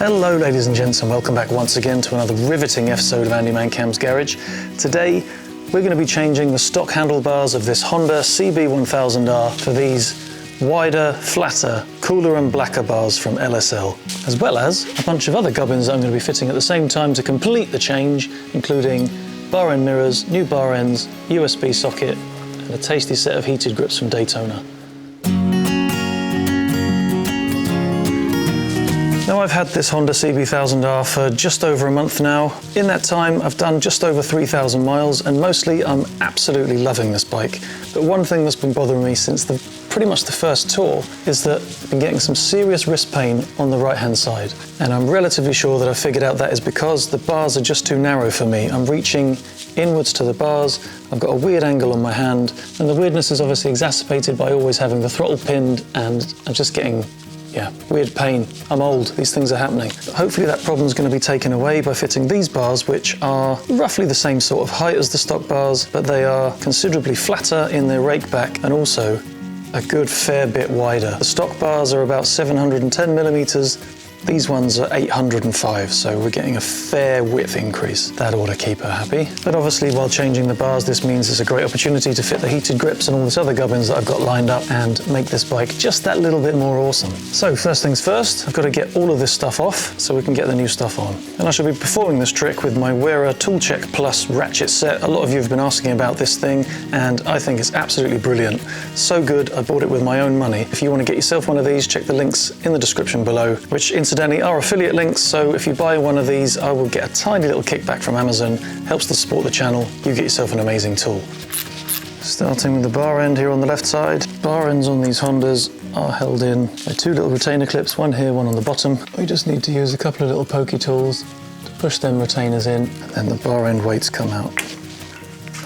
Hello ladies and gents, and welcome back once again to another riveting episode of AndyManCam's Garage. Today we're going to be changing the stock handlebars of this Honda CB1000R for these wider, flatter, cooler and blacker bars from LSL, as well as a bunch of other gubbins that I'm going to be fitting at the same time to complete the change, including bar end mirrors, new bar ends, USB socket and a tasty set of heated grips from Daytona. Now I've had this Honda CB1000R for just over a month now. In that time I've done just over 3,000 miles and mostly I'm absolutely loving this bike. But one thing that's been bothering me since pretty much the first tour is that I've been getting some serious wrist pain on the right hand side. And I'm relatively sure that I figured out that is because the bars are just too narrow for me. I'm reaching inwards to the bars, I've got a weird angle on my hand, and the weirdness is obviously exacerbated by always having the throttle pinned, and I'm just getting weird pain. I'm old, these things are happening. But hopefully that problem's going to be taken away by fitting these bars, which are roughly the same sort of height as the stock bars, but they are considerably flatter in their rake back and also a good fair bit wider. The stock bars are about 710 millimeters. These ones are 805, so we're getting a fair width increase. That ought to keep her happy. But obviously while changing the bars, this means it's a great opportunity to fit the heated grips and all this other gubbins that I've got lined up and make this bike just that little bit more awesome. So first things first, I've got to get all of this stuff off so we can get the new stuff on. And I shall be performing this trick with my Wera Tool-Check Plus ratchet set. A lot of you have been asking about this thing and I think it's absolutely brilliant. So good, I bought it with my own money. If you want to get yourself one of these, check the links in the description below, which incidentally are affiliate links, so if you buy one of these I will get a tiny little kickback from Amazon. Helps to support the channel. You get yourself an amazing tool. Starting with the bar end here on the left side. Bar ends on these Hondas are held in by two little retainer clips, one here, one on the bottom. We just need to use a couple of little pokey tools to push them retainers in, and then the bar end weights come out.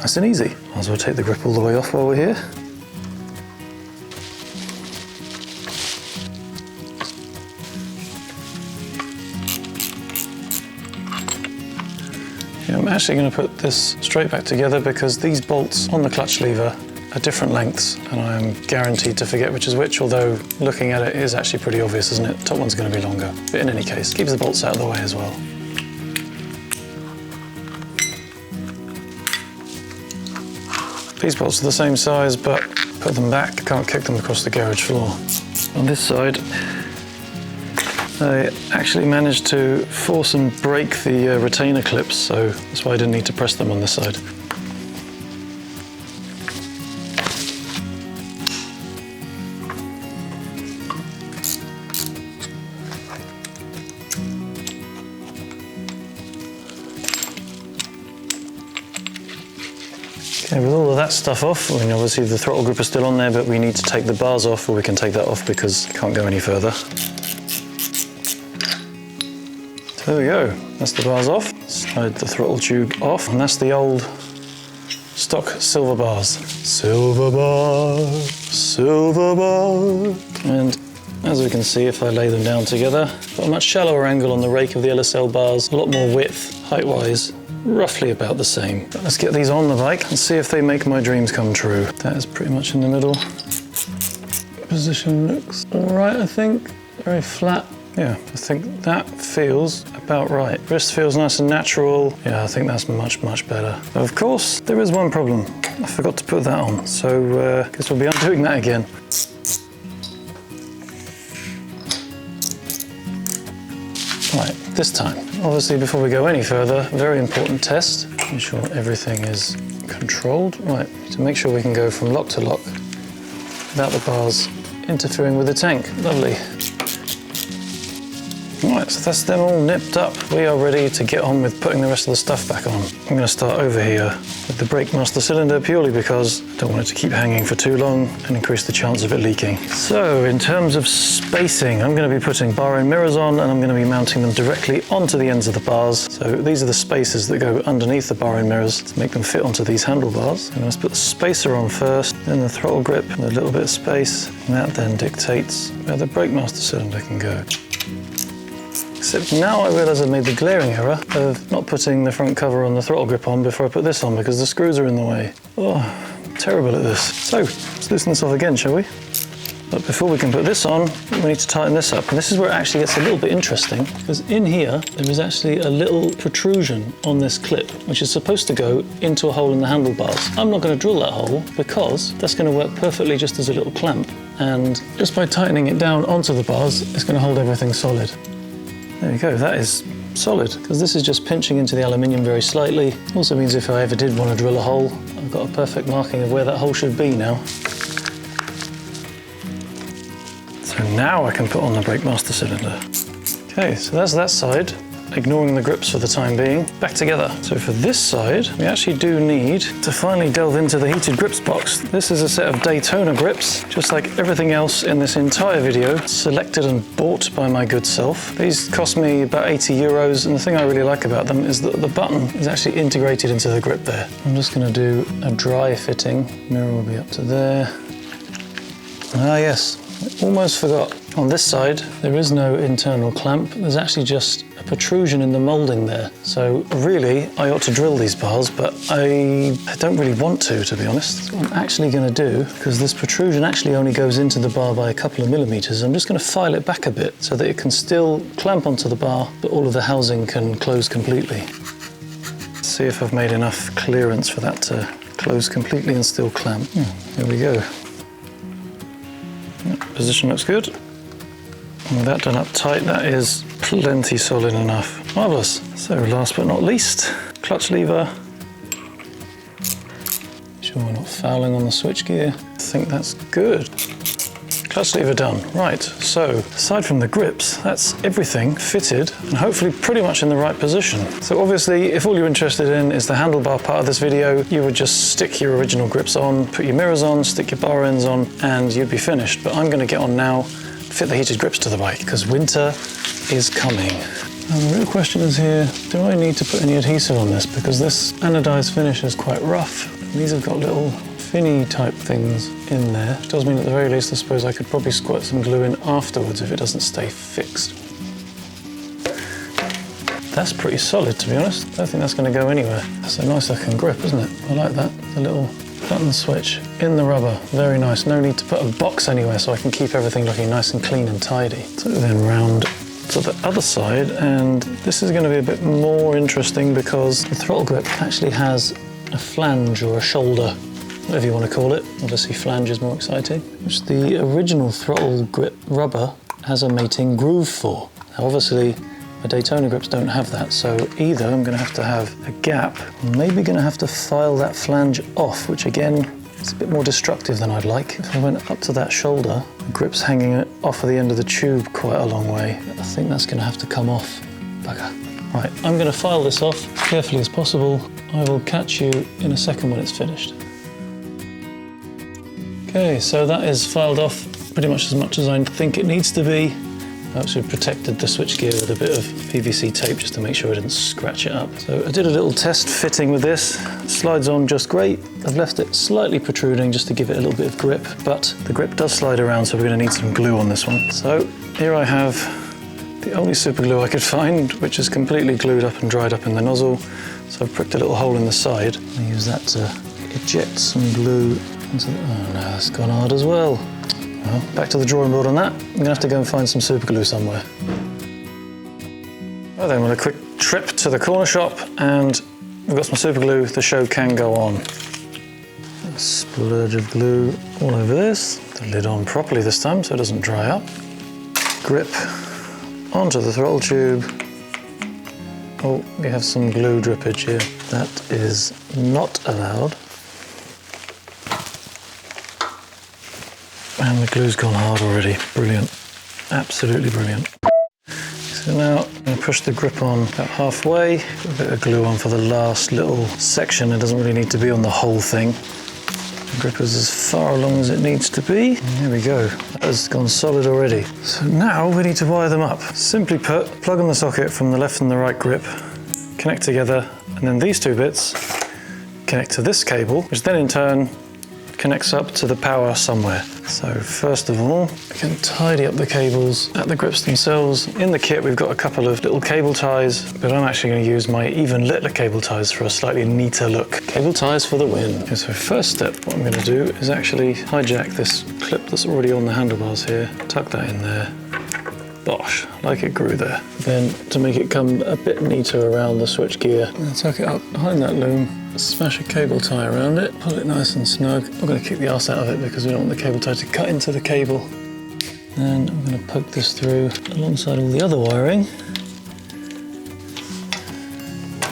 Nice and easy. Might as well take the grip all the way off while we're here. I'm actually going to put this straight back together because these bolts on the clutch lever are different lengths and I'm guaranteed to forget which is which, although looking at it is actually pretty obvious, isn't it? Top one's going to be longer, but in any case, keeps the bolts out of the way as well. These bolts are the same size, but put them back, can't kick them across the garage floor. On this side, I actually managed to force and break the retainer clips, so that's why I didn't need to press them on this side. Okay, with all of that stuff off, I mean obviously the throttle grip is still on there, but we need to take the bars off, or we can take that off because it can't go any further. There we go, that's the bars off. Slide the throttle tube off, and that's the old stock silver bars. Silver bar, silver bar. And as we can see, if I lay them down together, got a much shallower angle on the rake of the LSL bars, a lot more width, height-wise, roughly about the same. But let's get these on the bike and see if they make my dreams come true. That is pretty much in the middle. Position looks all right, I think. Very flat. Yeah, I think that feels about right. Wrist feels nice and natural. Yeah, I think that's much, much better. But of course, there is one problem. I forgot to put that on, so I guess we'll be undoing that again. Right, this time. Obviously, before we go any further, very important test. Make sure everything is controlled. Right, to make sure we can go from lock to lock without the bars interfering with the tank. Lovely. Right, so that's them all nipped up. We are ready to get on with putting the rest of the stuff back on. I'm going to start over here with the brake master cylinder purely because I don't want it to keep hanging for too long and increase the chance of it leaking. So in terms of spacing, I'm going to be putting bar end mirrors on and I'm going to be mounting them directly onto the ends of the bars. So these are the spacers that go underneath the bar end mirrors to make them fit onto these handlebars. I'm going to put the spacer on first, then the throttle grip, and a little bit of space, and that then dictates where the brake master cylinder can go. Except now I realise I've made the glaring error of not putting the front cover on the throttle grip on before I put this on because the screws are in the way. Oh, I'm terrible at this. So, let's loosen this off again, shall we? But before we can put this on, we need to tighten this up. And this is where it actually gets a little bit interesting, because in here, there is actually a little protrusion on this clip, which is supposed to go into a hole in the handlebars. I'm not going to drill that hole because that's going to work perfectly just as a little clamp. And just by tightening it down onto the bars, it's going to hold everything solid. There you go, that is solid, because this is just pinching into the aluminium very slightly. Also means if I ever did want to drill a hole, I've got a perfect marking of where that hole should be now. So now I can put on the brake master cylinder. Okay, so that's that side, ignoring the grips for the time being. Back together. So for this side, we actually do need to finally delve into the heated grips box. This is a set of Daytona grips, just like everything else in this entire video, selected and bought by my good self. These cost me about 80 euros, and the thing I really like about them is that the button is actually integrated into the grip there. I'm just going to do a dry fitting. Mirror will be up to there. Ah yes, I almost forgot. On this side, there is no internal clamp. There's actually just a protrusion in the moulding there. So really, I ought to drill these bars, but I don't really want to be honest. So what I'm actually going to do, because this protrusion actually only goes into the bar by a couple of millimeters, I'm just going to file it back a bit so that it can still clamp onto the bar, but all of the housing can close completely. Let's see if I've made enough clearance for that to close completely and still clamp. There we go. Position looks good. And with that done up tight, that is plenty solid enough. Marvellous. So last but not least, clutch lever. Sure we're not fouling on the switchgear. I think that's good. Clutch lever done. Right, so aside from the grips, that's everything fitted and hopefully pretty much in the right position. So obviously, if all you're interested in is the handlebar part of this video, you would just stick your original grips on, put your mirrors on, stick your bar ends on, and you'd be finished. But I'm going to get on now, fit the heated grips to the bike, because winter is coming. And the real question is here, do I need to put any adhesive on this? Because this anodized finish is quite rough. These have got little finny type things in there, which does mean at the very least I suppose I could probably squirt some glue in afterwards if it doesn't stay fixed. That's pretty solid, to be honest. I don't think that's going to go anywhere. That's a nice looking grip, isn't it? I like that. The little button switch in the rubber. Very nice. No need to put a box anywhere so I can keep everything looking nice and clean and tidy. So then round to the other side, and this is going to be a bit more interesting because the throttle grip actually has a flange or a shoulder, whatever you want to call it. Obviously flange is more exciting, which the original throttle grip rubber has a mating groove for. Now obviously the Daytona grips don't have that, so either I'm going to have a gap, maybe going to have to file that flange off, which again is a bit more destructive than I'd like. If I went up to that shoulder, the grip's hanging off of the end of the tube quite a long way. I think that's going to have to come off. Bugger. Right, I'm going to file this off carefully as possible. I will catch you in a second when it's finished. Okay, so that is filed off pretty much as I think it needs to be. I actually protected the switchgear with a bit of PVC tape just to make sure I didn't scratch it up. So I did a little test fitting with this. It slides on just great. I've left it slightly protruding just to give it a little bit of grip, but the grip does slide around, so we're going to need some glue on this one. So here I have the only super glue I could find, which is completely glued up and dried up in the nozzle. So I've pricked a little hole in the side. I use that to eject some glue into the... Oh no, that's gone hard as well. Well, back to the drawing board on that. I'm going to have to go and find some super glue somewhere. Well then, with a quick trip to the corner shop, and we've got some super glue. The show can go on. A splurge of glue all over this. The lid on properly this time so it doesn't dry up. Grip onto the throttle tube. Oh, we have some glue drippage here. That is not allowed. And the glue's gone hard already. Brilliant. Absolutely brilliant. So now I'm going to push the grip on about halfway. Put a bit of glue on for the last little section. It doesn't really need to be on the whole thing. The grip is as far along as it needs to be. And here we go. That has gone solid already. So now we need to wire them up. Simply put, plug in the socket from the left and the right grip, connect together, and then these two bits connect to this cable, which then in turn connects up to the power somewhere. So first of all, we can tidy up the cables at the grips themselves. In the kit, we've got a couple of little cable ties, but I'm actually going to use my even littler cable ties for a slightly neater look. Cable ties for the win. Okay, so first step, what I'm going to do is actually hijack this clip that's already on the handlebars here, tuck that in there. Bosh, like it grew there. Then to make it come a bit neater around the switch gear, I'm going to tuck it up behind that loom, smash a cable tie around it, pull it nice and snug. I'm going to kick the arse out of it because we don't want the cable tie to cut into the cable. Then I'm going to poke this through alongside all the other wiring.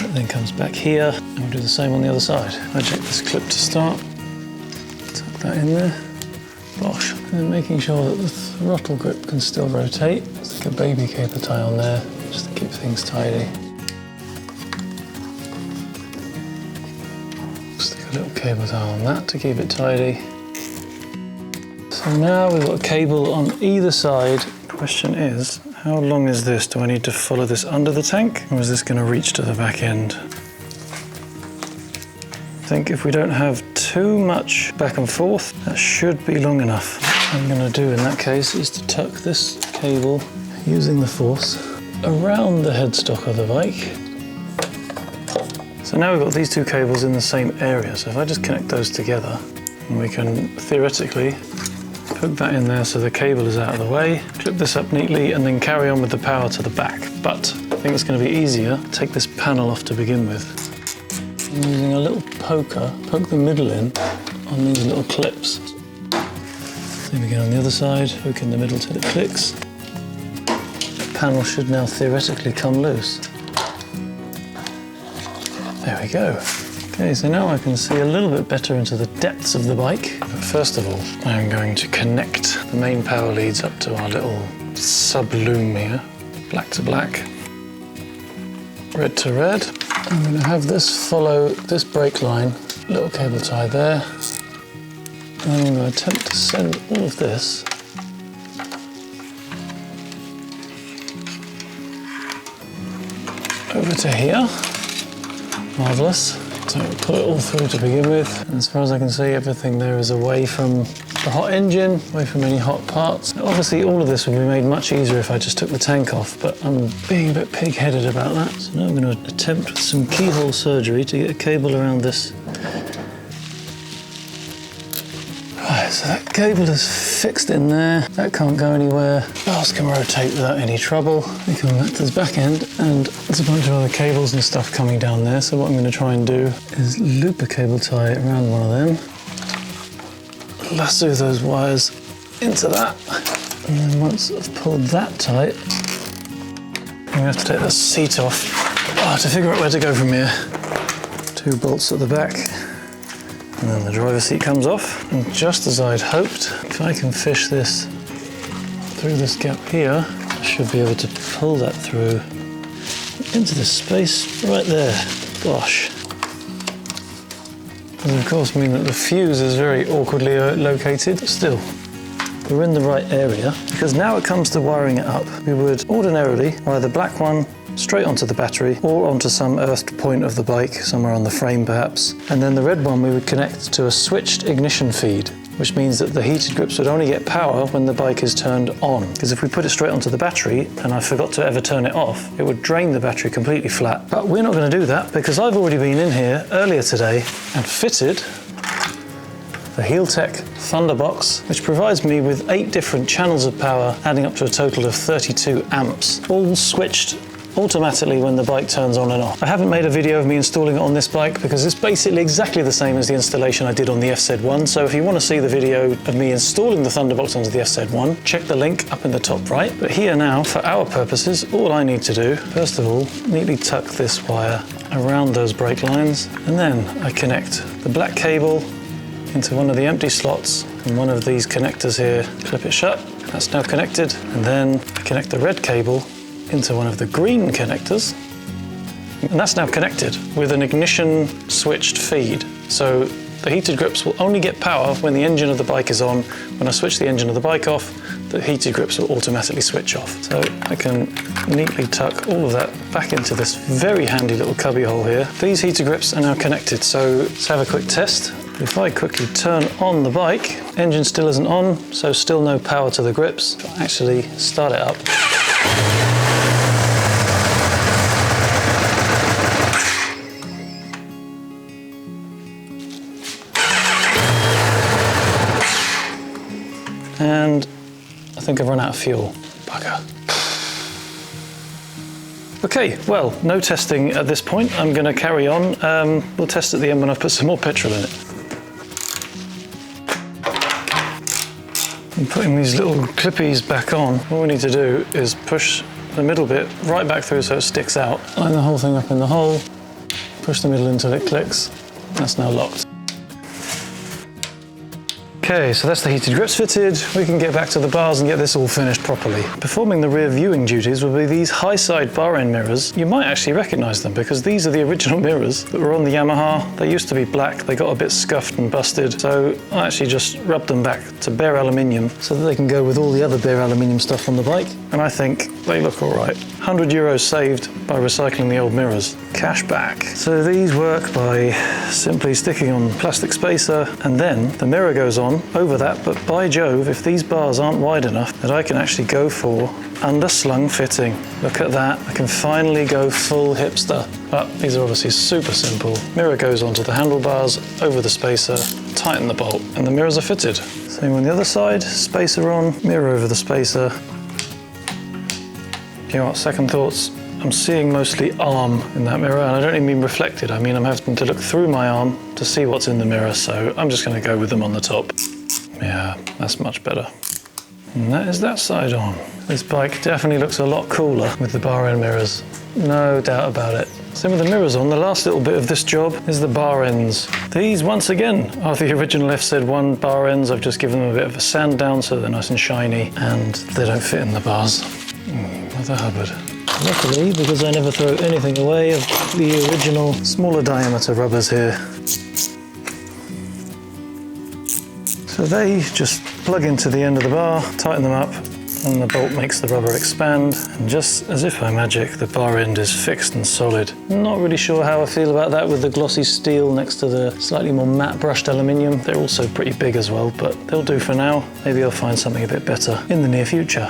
It then comes back here, and we'll do the same on the other side. Hijack this clip to start, tuck that in there. Bosh. And then making sure that the throttle grip can still rotate. Stick a baby cable tie on there, just to keep things tidy. Stick a little cable tie on that to keep it tidy. So now we've got a cable on either side. The question is, how long is this? Do I need to follow this under the tank, or is this going to reach to the back end? I think if we don't have too much back and forth, that should be long enough. What I'm going to do in that case is to tuck this cable, using the force, around the headstock of the bike. So now we've got these two cables in the same area, so if I just connect those together, we can theoretically put that in there so the cable is out of the way, clip this up neatly, and then carry on with the power to the back. But I think it's going to be easier to take this panel off to begin with. I'm using a little poker, poke the middle in on these little clips. Same again on the other side, poke in the middle till it clicks. The panel should now theoretically come loose. There we go. Okay, so now I can see a little bit better into the depths of the bike. But first of all, I'm going to connect the main power leads up to our little sub-loom here. Black to black, red to red. I'm going to have this follow this brake line, little cable tie there. And I'm going to attempt to send all of this over to here. Marvellous. So we'll put it all through to begin with. And as far as I can see, everything there is away from the hot engine, away from any hot parts. Now, obviously, all of this would be made much easier if I just took the tank off, but I'm being a bit pig-headed about that. So now I'm going to attempt some keyhole surgery to get a cable around this. Right, so that cable is fixed in there. That can't go anywhere. Bars can rotate without any trouble. We come back to this back end, and there's a bunch of other cables and stuff coming down there. So what I'm going to try and do is loop a cable tie around one of them. Lasso those wires into that, and then once I've pulled that tight, I'm going to have to take the seat off to figure out where to go from here. 2 bolts at the back, and then the driver's seat comes off. And just as I'd hoped, if I can fish this through this gap here, I should be able to pull that through into the space right there. Gosh. Does of course mean that the fuse is very awkwardly located, but still, we're in the right area, because now it comes to wiring it up. We would ordinarily wire the black one straight onto the battery or onto some earthed point of the bike, somewhere on the frame perhaps, and then the red one we would connect to a switched ignition feed, which means that the heated grips would only get power when the bike is turned on. Because if we put it straight onto the battery and I forgot to ever turn it off, it would drain the battery completely flat. But we're not going to do that, because I've already been in here earlier today and fitted the Healtech Thunderbox, which provides me with 8 different channels of power, adding up to a total of 32 amps, all switched automatically when the bike turns on and off. I haven't made a video of me installing it on this bike because it's basically exactly the same as the installation I did on the FZ1, so if you want to see the video of me installing the Thunderbox onto the FZ1, check the link up in the top right. But here now, for our purposes, all I need to do, first of all, neatly tuck this wire around those brake lines, and then I connect the black cable into one of the empty slots and one of these connectors here, clip it shut. That's now connected, and then I connect the red cable into one of the green connectors, and that's now connected with an ignition switched feed. So the heated grips will only get power when the engine of the bike is on. When I switch the engine of the bike off, the heated grips will automatically switch off. So I can neatly tuck all of that back into this very handy little cubby hole here. These heated grips are now connected, so let's have a quick test. If I quickly turn on the bike, engine still isn't on, so still no power to the grips. If I actually start it up. And I think I've run out of fuel. Bugger. Okay, well, no testing at this point. I'm going to carry on. We'll test at the end when I've put some more petrol in it. I'm putting these little clippies back on. What we need to do is push the middle bit right back through so it sticks out. Line the whole thing up in the hole, push the middle until it clicks. That's now locked. Okay, so that's the heated grips fitted. We can get back to the bars and get this all finished properly. Performing the rear viewing duties will be these high-side bar end mirrors. You might actually recognise them because these are the original mirrors that were on the Yamaha. They used to be black, they got a bit scuffed and busted, so I actually just rubbed them back to bare aluminium so that they can go with all the other bare aluminium stuff on the bike, and I think they look alright. €100 saved by recycling the old mirrors. Cash back. So these work by simply sticking on plastic spacer, and then the mirror goes on over that, but by Jove, if these bars aren't wide enough, that I can actually go for underslung fitting. Look at that, I can finally go full hipster. But these are obviously super simple. Mirror goes onto the handlebars, over the spacer, tighten the bolt, and the mirrors are fitted. Same on the other side, spacer on, mirror over the spacer. You know what, second thoughts, I'm seeing mostly arm in that mirror, and I don't even mean reflected, I mean I'm having to look through my arm to see what's in the mirror, so I'm just going to go with them on the top. Yeah, that's much better. And that is that side on. This bike definitely looks a lot cooler with the bar end mirrors, no doubt about it. Same with the mirrors on. The last little bit of this job is the bar ends. These, once again, are the original FZ1 bar ends. I've just given them a bit of a sand down so they're nice and shiny, and they don't fit in the bars. Mother Hubbard. Luckily, because I never throw anything away, of the original smaller diameter rubbers here. So they just plug into the end of the bar, tighten them up, and the bolt makes the rubber expand. And just as if by magic, the bar end is fixed and solid. Not really sure how I feel about that with the glossy steel next to the slightly more matte brushed aluminium. They're also pretty big as well, but they'll do for now. Maybe I'll find something a bit better in the near future.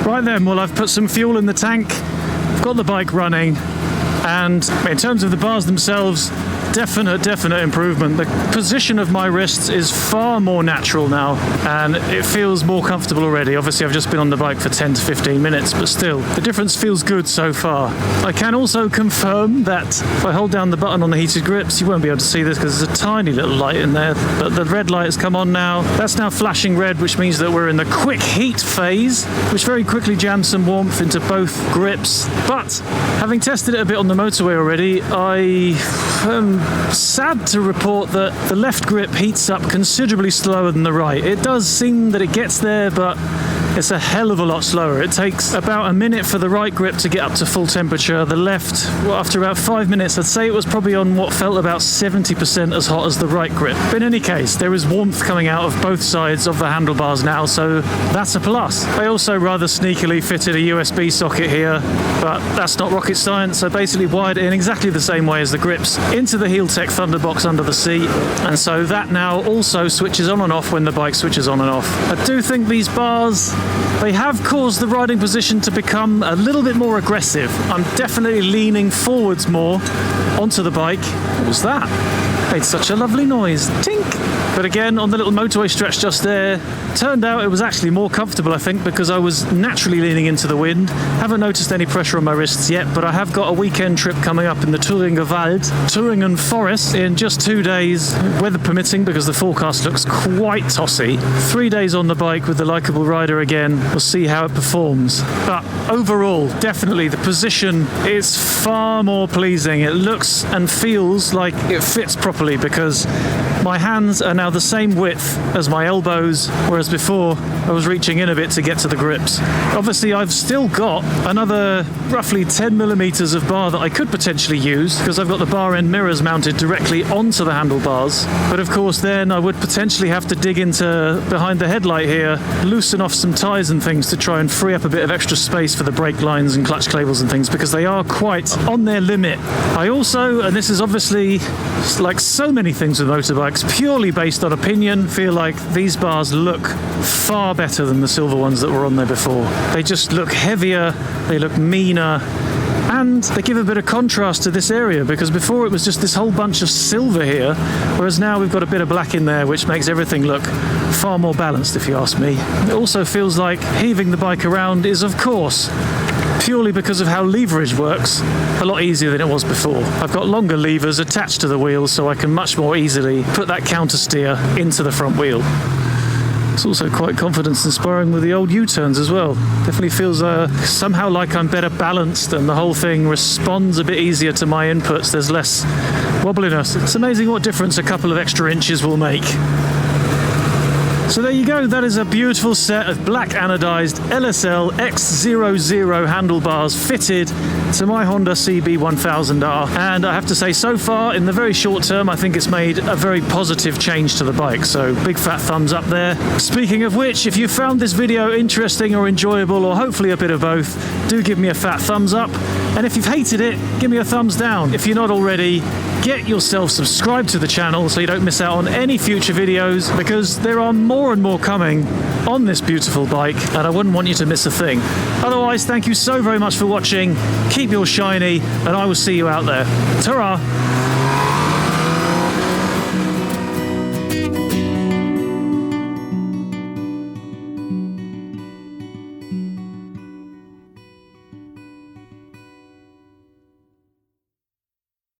Right then, well, I've put some fuel in the tank, I've got the bike running, and in terms of the bars themselves, definite improvement. The position of my wrists is far more natural now, and it feels more comfortable already. Obviously, I've just been on the bike for 10 to 15 minutes, but still, the difference feels good so far. I can also confirm that if I hold down the button on the heated grips, you won't be able to see this because there's a tiny little light in there, but the red light has come on now. That's now flashing red, which means that we're in the quick heat phase, which very quickly jams some warmth into both grips. But having tested it a bit on the motorway already, I am sad to report that the left grip heats up considerably slower than the right. It does seem that it gets there, but it's a hell of a lot slower. It takes about a minute for the right grip to get up to full temperature. The left, well, after about 5 minutes, I'd say it was probably on what felt about 70% as hot as the right grip. But in any case, there is warmth coming out of both sides of the handlebars now, so that's a plus. I also rather sneakily fitted a USB socket here, but that's not rocket science. So basically wired it in exactly the same way as the grips into the Healtech Thunderbox under the seat, and so that now also switches on and off when the bike switches on and off. I do think these bars, they have caused the riding position to become a little bit more aggressive. I'm definitely leaning forwards more onto the bike. What was that? Made such a lovely noise. Tink! But again, on the little motorway stretch just there, turned out it was actually more comfortable, I think, because I was naturally leaning into the wind. Haven't noticed any pressure on my wrists yet, but I have got a weekend trip coming up in the Thüringer Wald, Thüringen Forest, in just 2 days, weather permitting, because the forecast looks quite tossy. 3 days on the bike with the likeable rider again. We'll see how it performs. But overall, definitely the position is far more pleasing. It looks and feels like it fits properly because my hands are now now the same width as my elbows, whereas before I was reaching in a bit to get to the grips. Obviously I've still got another roughly 10 millimeters of bar that I could potentially use, because I've got the bar end mirrors mounted directly onto the handlebars. But of course then I would potentially have to dig into behind the headlight here, loosen off some ties and things to try and free up a bit of extra space for the brake lines and clutch cables and things, because they are quite on their limit. I also, and this is obviously like so many things with motorbikes, purely based on opinion, feel like these bars look far better than the silver ones that were on there before. They just look heavier, they look meaner, and they give a bit of contrast to this area, because before it was just this whole bunch of silver here, whereas now we've got a bit of black in there, which makes everything look far more balanced, if you ask me. It also feels like heaving the bike around is, of course, purely because of how leverage works, a lot easier than it was before. I've got longer levers attached to the wheels, so I can much more easily put that counter steer into the front wheel. It's also quite confidence inspiring with the old U-turns as well. Definitely feels somehow like I'm better balanced and the whole thing responds a bit easier to my inputs. There's less wobbliness. It's amazing what difference a couple of extra inches will make. So there you go, that is a beautiful set of black anodized LSL X00 handlebars fitted to my Honda CB1000R. And I have to say, so far, in the very short term, I think it's made a very positive change to the bike. So big fat thumbs up there. Speaking of which, if you found this video interesting or enjoyable, or hopefully a bit of both, do give me a fat thumbs up. And if you've hated it, give me a thumbs down. If you're not already, get yourself subscribed to the channel so you don't miss out on any future videos, because there are more and more coming on this beautiful bike, and I wouldn't want you to miss a thing. Otherwise, thank you so very much for watching. Keep yours shiny, and I will see you out there. Ta-ra!